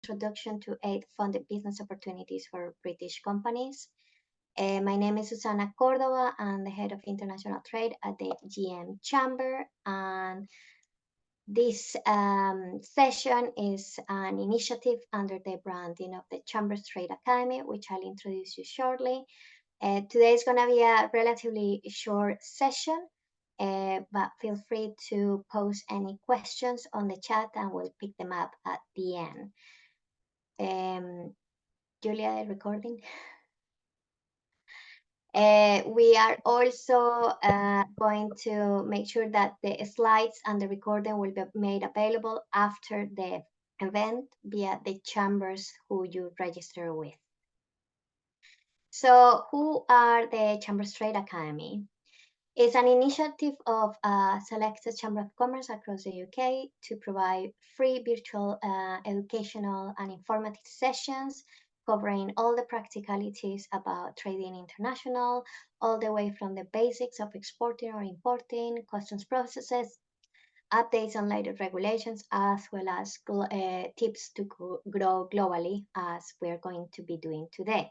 introduction to 8 funded business opportunities for British companies. My name is Susana Cordova. I'm the head of international trade at the GM Chamber. And this session is an initiative under the branding of the Chamber's Trade Academy, which I'll introduce you shortly. Today is going to be a relatively short session, but feel free to post any questions on the chat and we'll pick them up at the end. Julia, recording. We are also going to make sure that the slides and the recording will be made available after the event via the chambers who you register with. So who are the Chambers Trade Academy? It's an initiative of a selected Chamber of Commerce across the UK to provide free virtual educational and informative sessions covering all the practicalities about trading international, all the way from the basics of exporting or importing, customs processes, updates on latest regulations, as well as tips to grow globally, as we're going to be doing today.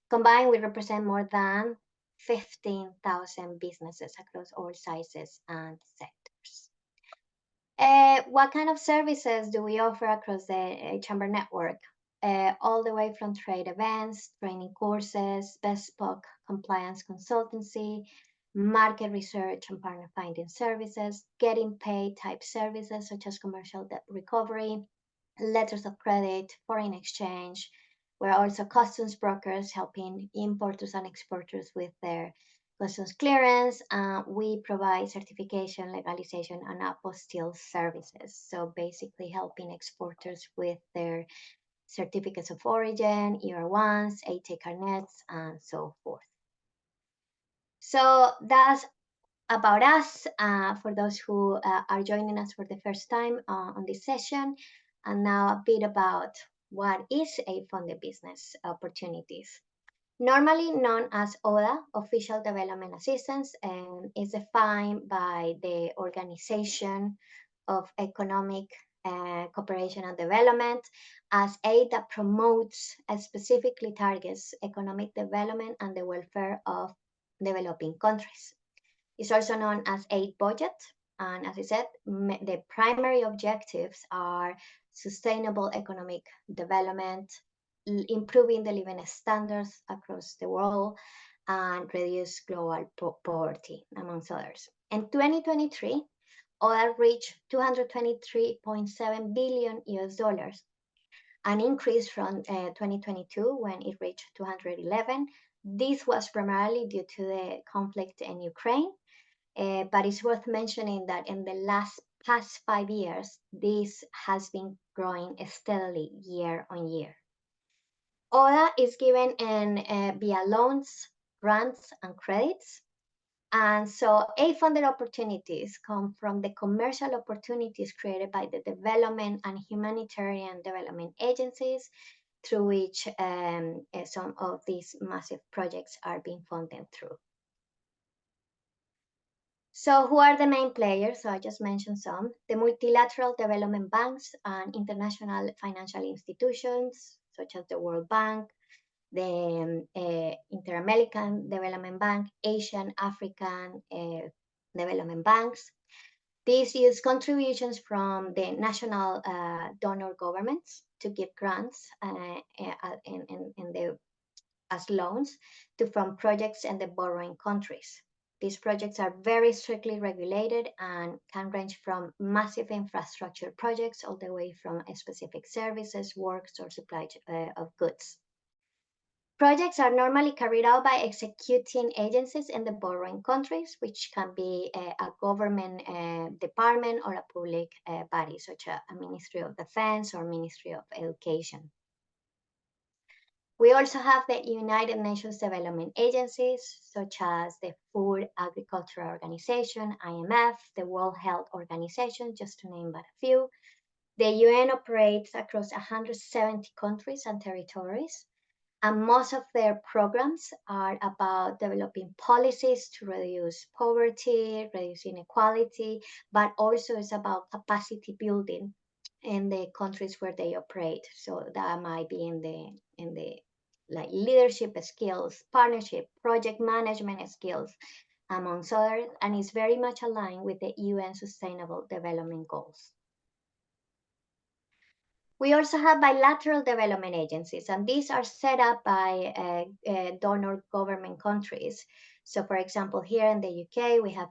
Combined, we represent more than 15,000 businesses across all sizes and sectors. What kind of services do we offer across the Chamber network? All the way from trade events, training courses, bespoke compliance consultancy, market research and partner finding services, getting paid type services such as commercial debt recovery, letters of credit, foreign exchange. We're also customs brokers helping importers and exporters with their customs clearance. We provide certification, legalization, and apostille services. So basically helping exporters with their certificates of origin, ER1s, AT carnets, and so forth. So that's about us for those who are joining us for the first time on this session. And now a bit about what is a funded business opportunities. Normally known as ODA, Official Development Assistance, and is defined by the Organization of Economic Cooperation and Development as aid that promotes and specifically targets economic development and the welfare of developing countries. It's also known as aid budget. And as I said, the primary objectives are sustainable economic development, improving the living standards across the world, and reduce global poverty, amongst others. In 2023, ODA reached $223.7 billion US, an increase from 2022 when it reached 211. This was primarily due to the conflict in Ukraine, but it's worth mentioning that in the past 5 years, this has been growing steadily year on year. ODA is given in via loans, grants, and credits. And so aid-funded opportunities come from the commercial opportunities created by the development and humanitarian development agencies through which some of these massive projects are being funded through. So who are the main players? So I just mentioned some. The multilateral development banks and international financial institutions, such as the World Bank, the Inter-American Development Bank, Asian, African development banks. These use contributions from the national donor governments to give grants as loans to fund projects in the borrowing countries. These projects are very strictly regulated and can range from massive infrastructure projects all the way from specific services, works, or supply of goods. Projects are normally carried out by executing agencies in the borrowing countries, which can be a government department or a public body, such as a Ministry of Defense or Ministry of Education. We also have the United Nations development agencies, such as the Food Agriculture Organization, IMF, the World Health Organization, just to name but a few. The UN operates across 170 countries and territories, and most of their programs are about developing policies to reduce poverty, reduce inequality, but also it's about capacity building in the countries where they operate. So that might be in the like leadership skills, partnership, project management skills, amongst others, and is very much aligned with the UN Sustainable Development Goals. We also have bilateral development agencies, and these are set up by donor government countries. So, for example, here in the UK, we have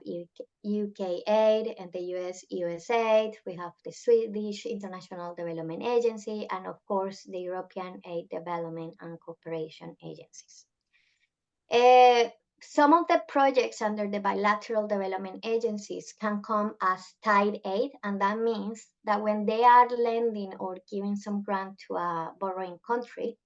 UK Aid, and the US, USAID. We have the Swedish International Development Agency, and of course, the European Aid Development and Cooperation Agencies. Some of the projects under the bilateral development agencies can come as tied aid, and that means that when they are lending or giving some grant to a borrowing country,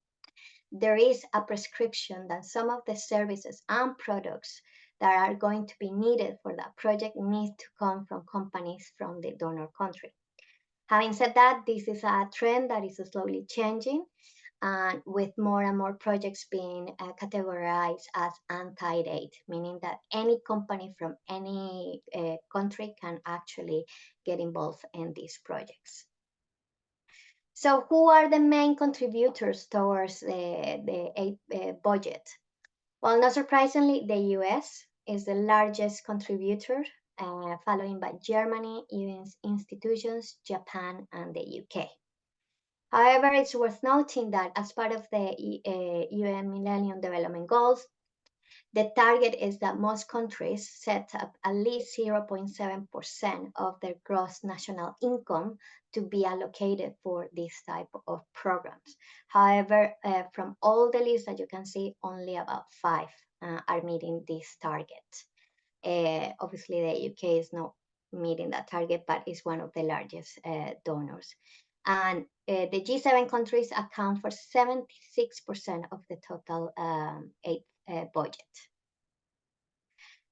there is a prescription that some of the services and products that are going to be needed for that project need to come from companies from the donor country. Having said that, this is a trend that is slowly changing, and with more and more projects being categorized as untied aid, meaning that any company from any country can actually get involved in these projects. So who are the main contributors towards the aid budget? Well, not surprisingly, the US is the largest contributor, following by Germany, US institutions, Japan, and the UK. However, it's worth noting that as part of the UN Millennium Development Goals, the target is that most countries set up at least 0.7% of their gross national income to be allocated for this type of programs. However, from all the lists that you can see, only about 5 are meeting this target. Obviously, the UK is not meeting that target, but is one of the largest donors. And the G7 countries account for 76% of the total aid budget.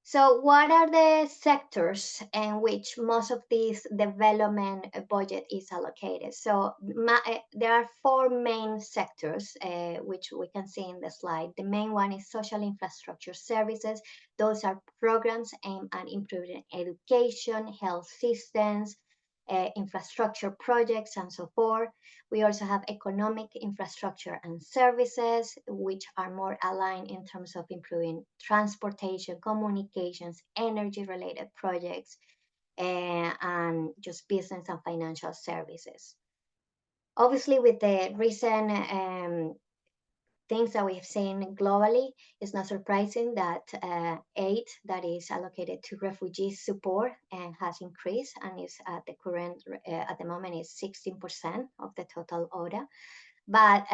So what are the sectors in which most of this development budget is allocated? So there are 4 main sectors, which we can see in the slide. The main one is social infrastructure services. Those are programs aimed at improving education, health systems, infrastructure projects, and so forth. We also have economic infrastructure and services, which are more aligned in terms of improving transportation, communications, energy-related projects, and just business and financial services. Obviously, with the recent things that we've seen globally, it's not surprising that aid that is allocated to refugee support has increased, and is at the moment is 16% of the total ODA. But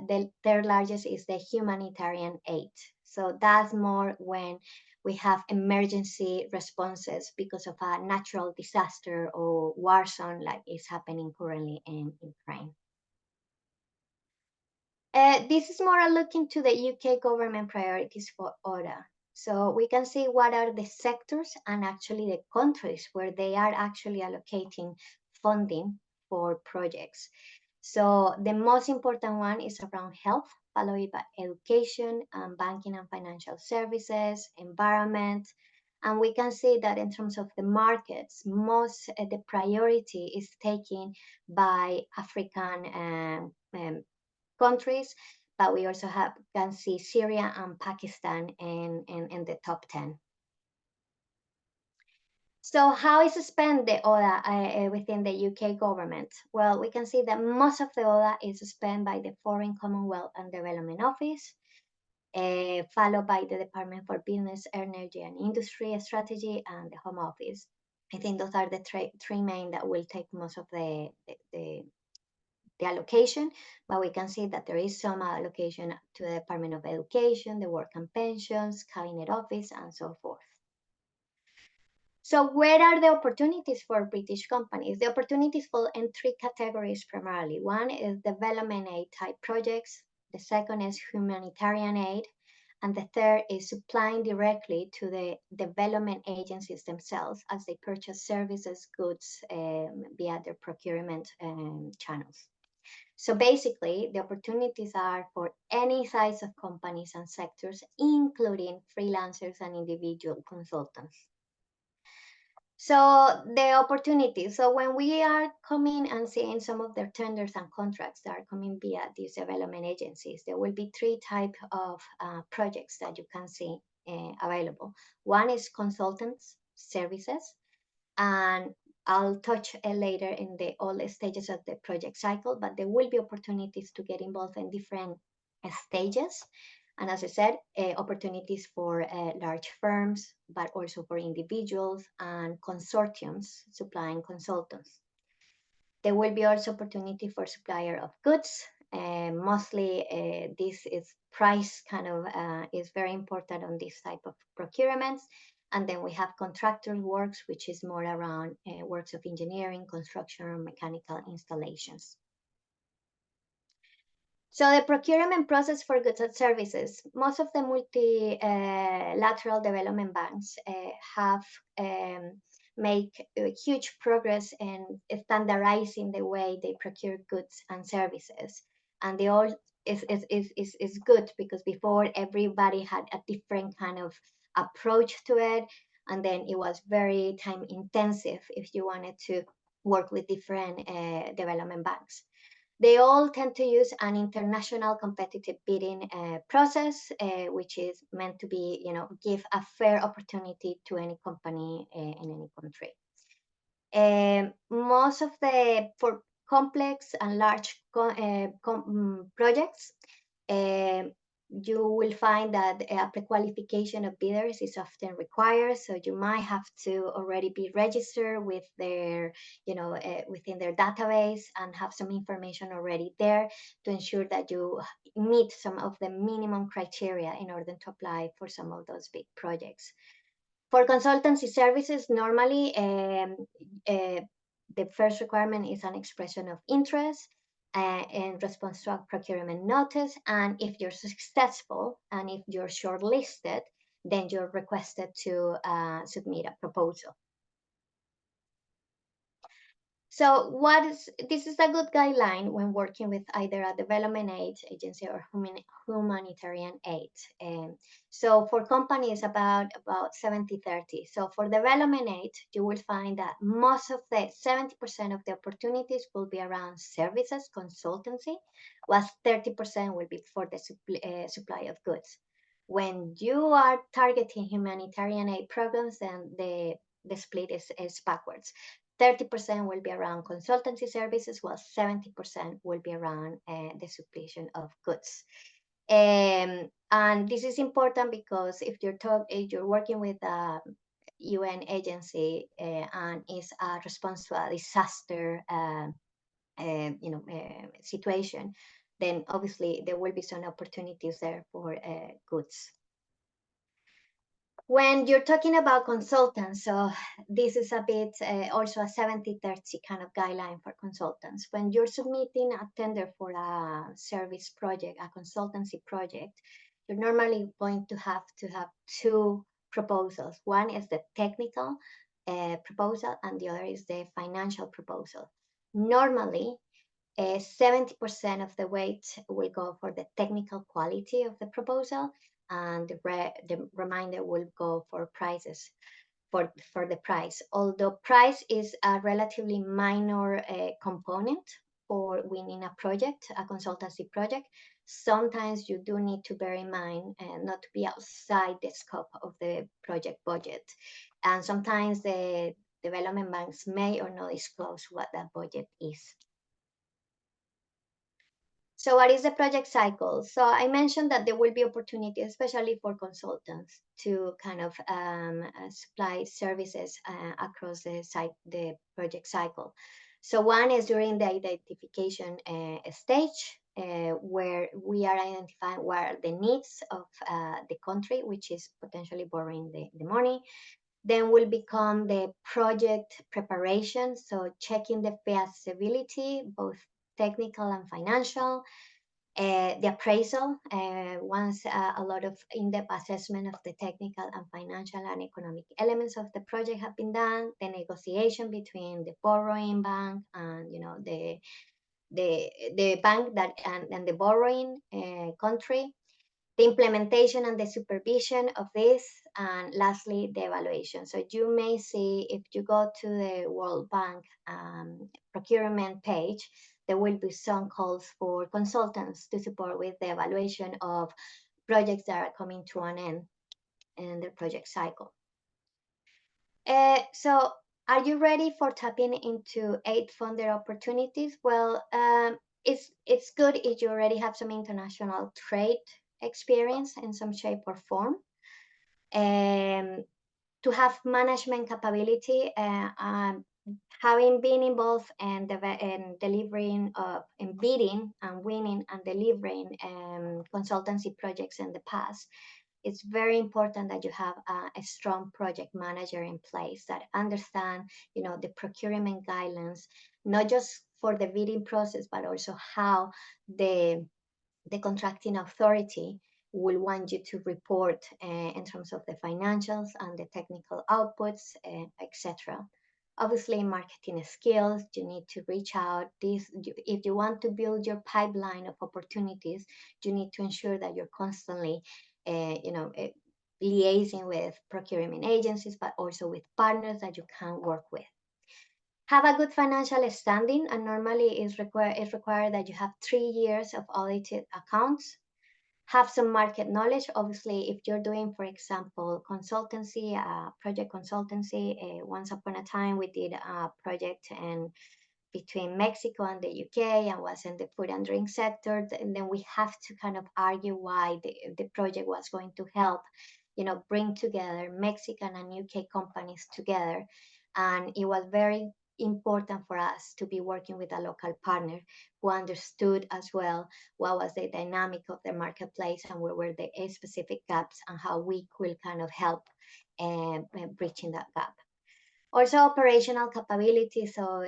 the third largest is the humanitarian aid. So that's more when we have emergency responses because of a natural disaster or war zone, like is happening currently in Ukraine. This is more a look into the UK government priorities for ODA. So we can see what are the sectors and actually the countries where they are actually allocating funding for projects. So the most important one is around health, followed by education, banking and financial services, environment. And we can see that in terms of the markets, most the priority is taken by African countries, but we also can see Syria and Pakistan in the top 10. So how is spent the ODA within the UK government? Well, we can see that most of the ODA is spent by the Foreign Commonwealth and Development Office, followed by the Department for Business, Energy and Industry Strategy, and the Home Office. I think those are the three main that will take most of the allocation, but we can see that there is some allocation to the Department of Education, the Work and Pensions, Cabinet Office, and so forth. So where are the opportunities for British companies? The opportunities fall in 3 categories primarily. One is development aid type projects, the second is humanitarian aid, and the third is supplying directly to the development agencies themselves as they purchase services, goods via their procurement channels. So basically, the opportunities are for any size of companies and sectors, including freelancers and individual consultants. So the opportunity. So when we are coming and seeing some of their tenders and contracts that are coming via these development agencies, there will be three types of projects that you can see available. One is consultants services, and I'll touch later in the all stages of the project cycle, but there will be opportunities to get involved in different stages. And as I said, opportunities for large firms, but also for individuals and consortiums supplying consultants. There will be also opportunity for supplier of goods. Mostly this is price kind of is very important on this type of procurements. And then we have contractor works, which is more around works of engineering, construction, or mechanical installations. So the procurement process for goods and services, most of the multilateral development banks have make huge progress in standardizing the way they procure goods and services. And they all is good because before everybody had a different kind of approach to it. And then it was very time intensive if you wanted to work with different development banks. They all tend to use an international competitive bidding process, which is meant to be, give a fair opportunity to any company in any country. Most of the for complex and large projects, you will find that a pre-qualification of bidders is often required. So you might have to already be registered with their, within their database and have some information already there to ensure that you meet some of the minimum criteria in order to apply for some of those big projects. For consultancy services, normally the first requirement is an expression of interest in response to a procurement notice. And if you're successful and if you're shortlisted, then you're requested to submit a proposal. So this is a good guideline when working with either a development aid agency or humanitarian aid. So for companies about 70-30. So for development aid, you will find that most of the 70% of the opportunities will be around services, consultancy, whilst 30% will be for the supply of goods. When you are targeting humanitarian aid programs, then the split is backwards. 30% will be around consultancy services, while 70% will be around the supply of goods. And this is important because if you're working with a UN agency and is a response to a disaster, situation, then obviously there will be some opportunities there for goods. When you're talking about consultants, so this is a bit also a 70-30 kind of guideline for consultants. When you're submitting a tender for a service project, a consultancy project, you're normally going to have two proposals. One is the technical proposal and the other is the financial proposal. Normally, 70% of the weight will go for the technical quality of the proposal, and the remainder will go for prices, for the price. Although price is a relatively minor component for winning a project, a consultancy project, sometimes you do need to bear in mind not to be outside the scope of the project budget. And sometimes the development banks may or not disclose what that budget is. So what is the project cycle? So I mentioned that there will be opportunity, especially for consultants, to kind of supply services across the project cycle. So one is during the identification stage, where we are identifying what are the needs of the country, which is potentially borrowing the money. Then will become the project preparation, so checking the feasibility, both technical and financial, the appraisal, once a lot of in-depth assessment of the technical and financial and economic elements of the project have been done, the negotiation between the borrowing bank and the bank that and the borrowing country, the implementation and the supervision of this, and lastly, the evaluation. So you may see, if you go to the World Bank procurement page, there will be some calls for consultants to support with the evaluation of projects that are coming to an end in the project cycle. So are you ready for tapping into aid funded opportunities? Well, it's good if you already have some international trade experience in some shape or form. To have management capability, having been involved in delivering, in bidding and winning and delivering consultancy projects in the past, it's very important that you have a strong project manager in place that understand, the procurement guidelines, not just for the bidding process, but also how the contracting authority will want you to report in terms of the financials and the technical outputs, etc. Obviously, marketing skills, you need to reach out. If you want to build your pipeline of opportunities, you need to ensure that you're constantly, liaising with procurement agencies, but also with partners that you can work with. Have a good financial standing, and normally it's required that you have 3 years of audited accounts. Have some market knowledge. Obviously, if you're doing, for example, consultancy, project consultancy, once upon a time we did a project between Mexico and the UK, and was in the food and drink sector, and then we have to kind of argue why the project was going to help, bring together Mexican and UK companies together. And it was very important for us to be working with a local partner who understood as well what was the dynamic of the marketplace and where were the specific gaps, and how we could kind of help bridging that gap. Also, operational capability. So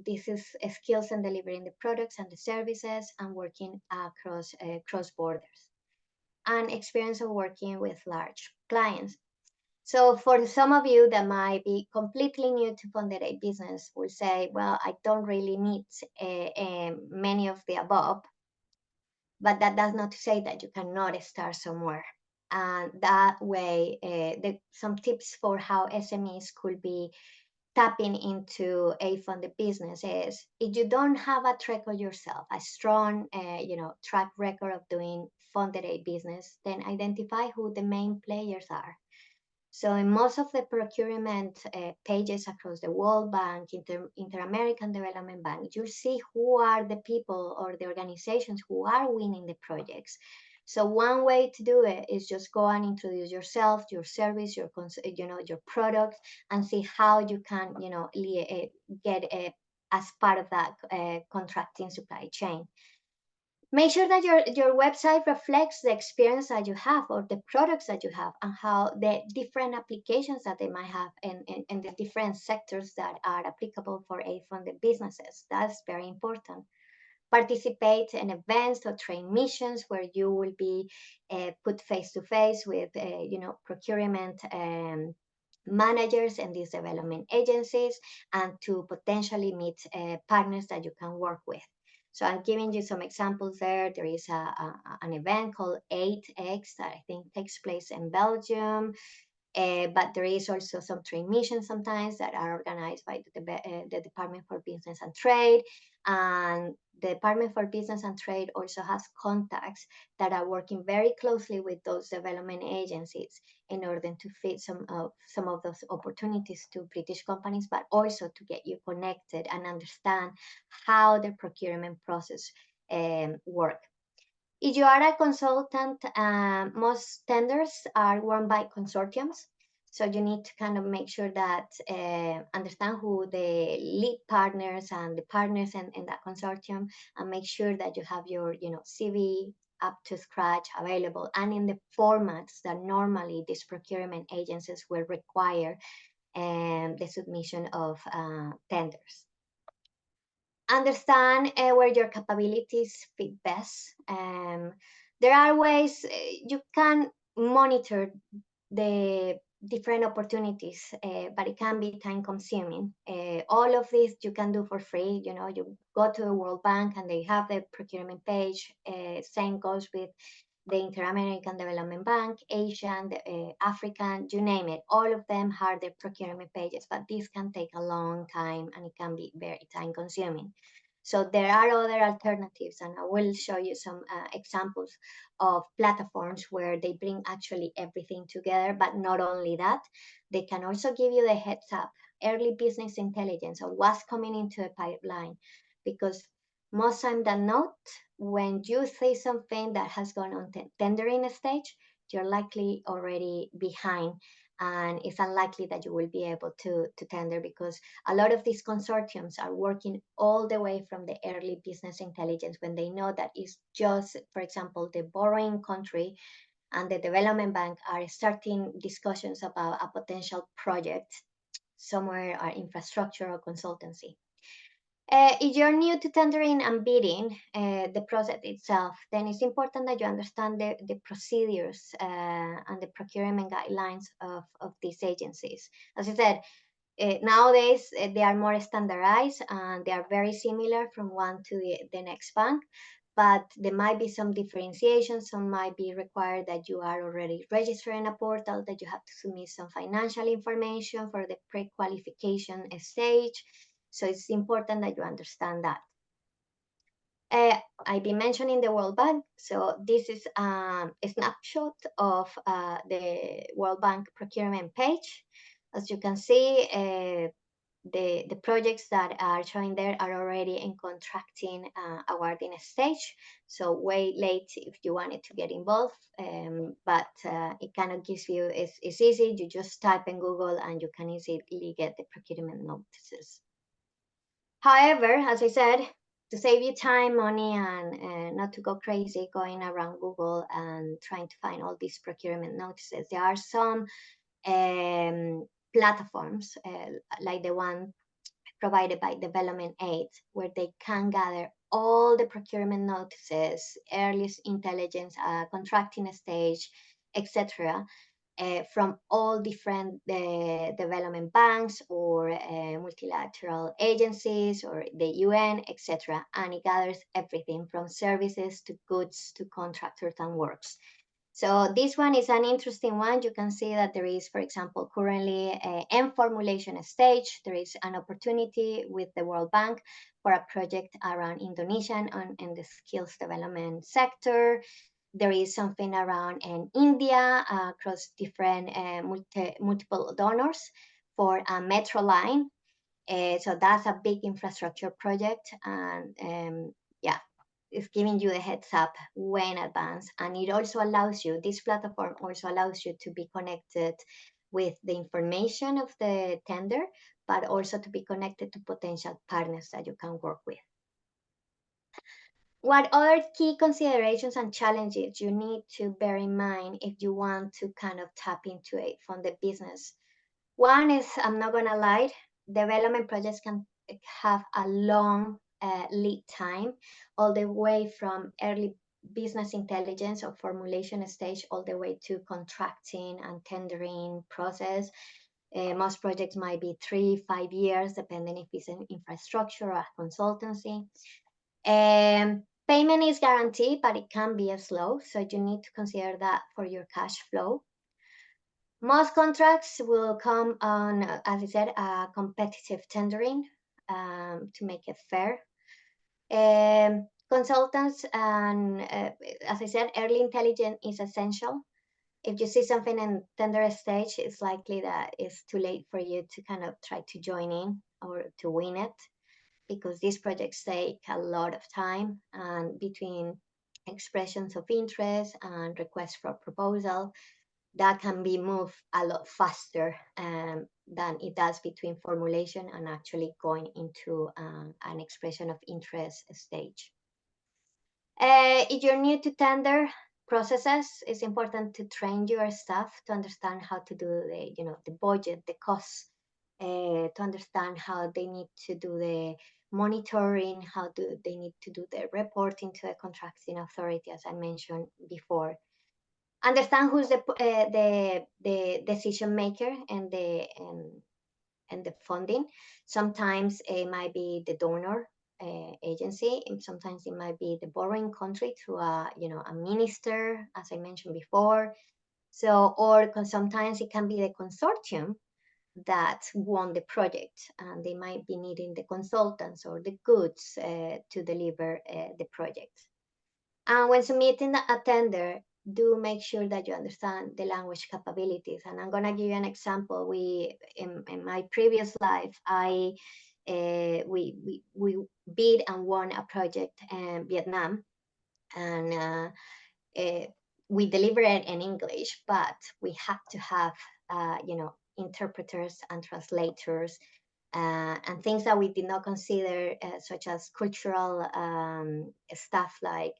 this is skills in delivering the products and the services and working across cross borders, and experience of working with large clients. So for some of you that might be completely new to funded aid business, will say, well, I don't really need many of the above, but that does not say that you cannot start somewhere. And that way, some tips for how SMEs could be tapping into a funded business is, if you don't have a track of yourself, a strong, track record of doing funded aid business, then identify who the main players are. So in most of the procurement pages across the World Bank, Inter-American Development Bank, you'll see who are the people or the organizations who are winning the projects. So one way to do it is just go and introduce yourself, your service, your product, and see how you can, get as part of that contracting supply chain. Make sure that your website reflects the experience that you have, or the products that you have, and how the different applications that they might have in the different sectors that are applicable for aid-funded businesses. That's very important. Participate in events or train missions where you will be put face-to-face with, procurement managers and these development agencies, and to potentially meet partners that you can work with. So I'm giving you some examples there. There is an event called 8X that I think takes place in Belgium. But there is also some train missions sometimes that are organized by the Department for Business and Trade. And the Department for Business and Trade also has contacts that are working very closely with those development agencies in order to fit some of those opportunities to British companies, but also to get you connected and understand how the procurement process work. If you are a consultant, most tenders are won by consortiums. So you need to kind of make sure that understand who the lead partners and the partners in that consortium, and make sure that you have your CV up to scratch available, and in the formats that normally these procurement agencies will require the submission of tenders. Understand where your capabilities fit best. There are ways you can monitor the different opportunities, but it can be time consuming. All of this you can do for free. You go to the World Bank and they have the procurement page. Same goes with the Inter-American Development Bank, Asian, the, African, you name it. All of them have their procurement pages, but this can take a long time and it can be very time consuming. So there are other alternatives, and I will show you some examples of platforms where they bring actually everything together. But not only that, they can also give you the heads up, early business intelligence of what's coming into a pipeline. Because most time than not, when you say something that has gone on tendering stage, you're likely already behind, and it's unlikely that you will be able to tender, because a lot of these consortiums are working all the way from the early business intelligence when they know that it's just, for example, the borrowing country and the development bank are starting discussions about a potential project somewhere, or infrastructure or consultancy. If you're new to tendering and bidding, the process itself, then it's important that you understand the procedures and the procurement guidelines of these agencies. As I said, nowadays they are more standardized and they are very similar from one to the next bank, but there might be some differentiation. Some might be required that you are already registered in a portal, that you have to submit some financial information for the pre-qualification stage. So it's important that you understand that. I've been mentioning the World Bank. So this is a snapshot of the World Bank procurement page. As you can see, the projects that are showing there are already in contracting awarding stage. So way late if you wanted to get involved, but it kind of gives you, it's easy. You just type in Google and you can easily get the procurement notices. However, as I said, to save you time, money, and not to go crazy going around Google and trying to find all these procurement notices, there are some platforms like the one provided by Development Aid, where they can gather all the procurement notices, early intelligence, contracting stage, etc., from all different development banks or multilateral agencies or the UN, etc. And it gathers everything from services to goods to contractors and works. So this one is an interesting one. You can see that there is, for example, currently in formulation stage, there is an opportunity with the World Bank for a project around Indonesia in the skills development sector. There is something around in India across different multiple donors for a metro line. So that's a big infrastructure project, and yeah, it's giving you a heads up way in advance. And it also allows you, this platform also allows you to be connected with the information of the tender, but also to be connected to potential partners that you can work with. What other key considerations and challenges you need to bear in mind if you want to kind of tap into a funded business? One is, I'm not gonna lie, development projects can have a long lead time, all the way from early business intelligence or formulation stage, all the way to contracting and tendering process. Most projects might be 3-5 years, depending if it's an infrastructure or a consultancy. Payment is guaranteed, but it can be slow, so you need to consider that for your cash flow. Most contracts will come on, as I said, competitive tendering to make it fair. Consultants and, as I said, early intelligence is essential. If you see something in tender stage, it's likely that it's too late for you to kind of try to join in or to win it, because these projects take a lot of time, and between expressions of interest and requests for proposal, that can be moved a lot faster than it does between formulation and actually going into an expression of interest stage. If you're new to tender processes, it's important to train your staff to understand how to do the budget, the costs, to understand how they need to do the monitoring, how do they need to do the reporting to the contracting authority, as I mentioned before. Understand who's the decision maker and the funding. Sometimes it might be the donor, agency. And sometimes it might be the borrowing country through a a minister, as I mentioned before. So, or sometimes it can be the consortium that won the project, and they might be needing the consultants or the goods to deliver the project. And when submitting a tender, do make sure that you understand the language capabilities. And I'm gonna give you an example. In my previous life, we bid and won a project in Vietnam, and uh, we delivered it in English, but we had to have interpreters and translators, and things that we did not consider, such as cultural stuff, like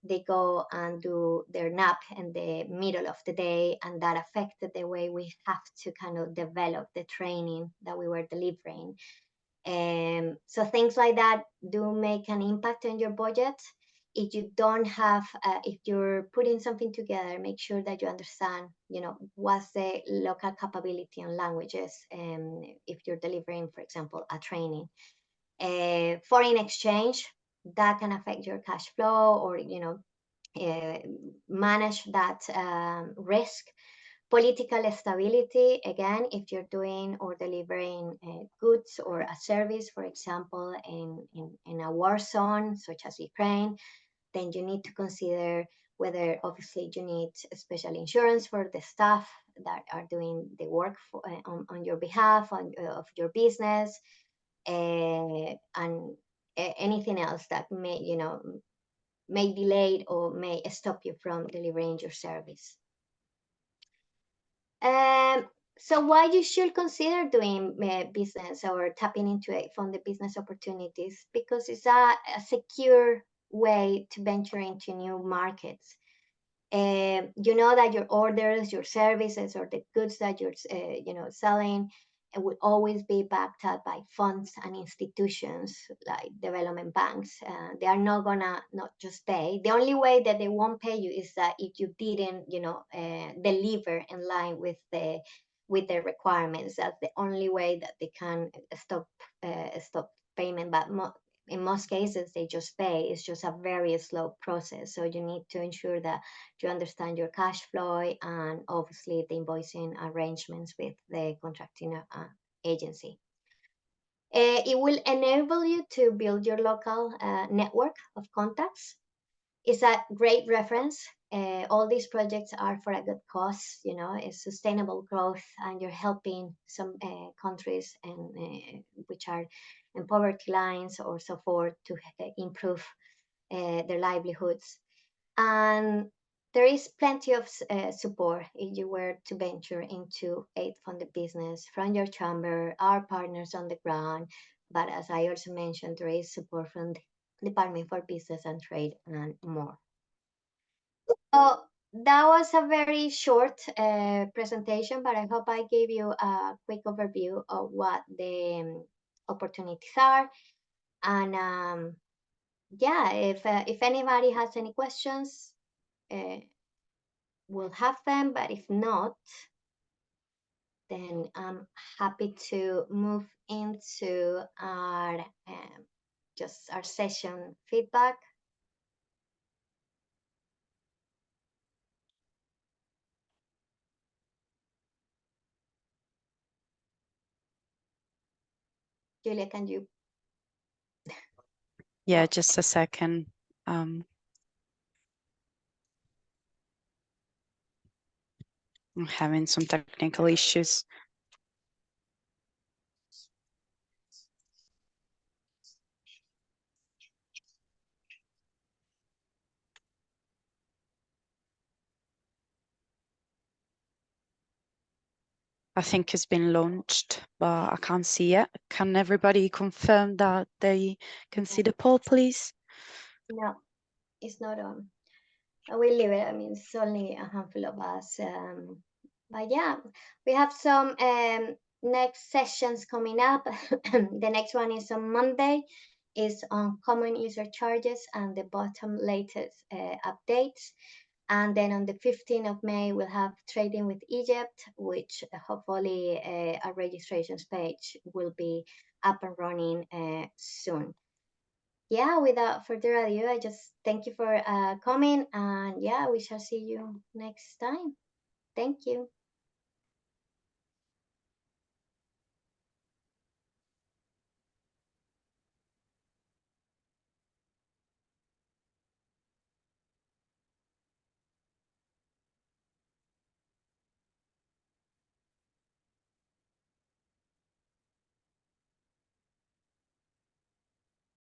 they go and do their nap in the middle of the day, and that affected the way we have to kind of develop the training that we were delivering. So things like that do make an impact on your budget. If you don't have, if you're putting something together, make sure that you understand, what's the local capability on languages. If you're delivering, for example, a training, foreign exchange, that can affect your cash flow, or manage that risk. Political stability, again, if you're doing or delivering goods or a service, for example, in a war zone such as Ukraine, then you need to consider whether, obviously, you need special insurance for the staff that are doing the work on your behalf, of your business, and anything else that may delay or may stop you from delivering your service. So why you should consider doing business or tapping into it from the business opportunities? Because it's a secure way to venture into new markets. You know that your orders, your services, or the goods that you're selling, it will always be backed up by funds and institutions like development banks. They are not gonna not just pay. The only way that they won't pay you is that if you didn't deliver in line with the requirements. That's the only way that they can stop payment. But in most cases, they just pay. It's just a very slow process. So you need to ensure that you understand your cash flow, and obviously the invoicing arrangements with the contracting agency. It will enable you to build your local network of contacts. It's a great reference. All these projects are for a good cause. It's sustainable growth, and you're helping some countries which are in poverty lines or so forth to improve their livelihoods. And there is plenty of support if you were to venture into aid-funded business from your chamber, our partners on the ground. But as I also mentioned, there is support from the Department for Business and Trade and more. So that was a very short presentation, but I hope I gave you a quick overview of what the opportunities are. And yeah, if anybody has any questions, we'll have them. But if not, then I'm happy to move into our just our session feedback. Julia, can you? Yeah, just a second. I'm having some technical issues. I think it's been launched, but I can't see it. Can everybody confirm that they can see the poll, please? No, it's not on. We'll leave it. I mean, it's only a handful of us. But yeah, we have some next sessions coming up. The next one is on Monday. Is on common user charges and the bottom latest updates. And then on the 15th of May, we'll have Trading with Egypt, which hopefully our registrations page will be up and running soon. yeah, without further ado, I just thank you for coming, and yeah, we shall see you next time. Thank you.